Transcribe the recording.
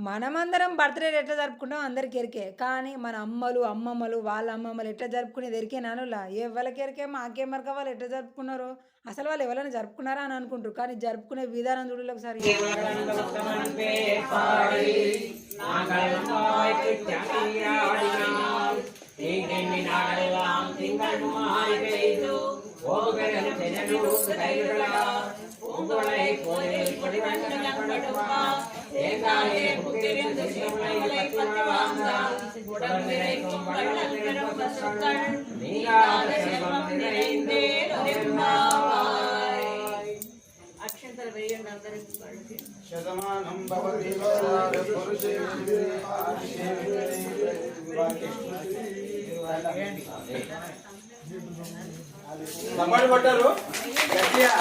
మనమందరం బర్త్‌డే ఎట్లా జరుపుకుంటామో అందరికి ఎరికే. కానీ మన అమ్మలు, అమ్మమ్మలు, వాళ్ళ అమ్మమ్మలు ఎట్లా జరుపుకునేది ఎరికేనా అనులా? ఎవ్వళ్ళకి ఎరికే మాకేం ఎరక వాళ్ళు ఎట్లా జరుపుకున్నారో? అసలు వాళ్ళు ఎవరైనా జరుపుకున్నారా అని అనుకుంటారు. కానీ జరుపుకునే విధానం చూడుర్రి ఒకసారి. అక్షంతలు వేయండి అందరికి. శతమానం భవతి తమ్మడి కొట్టారు గట్టిగా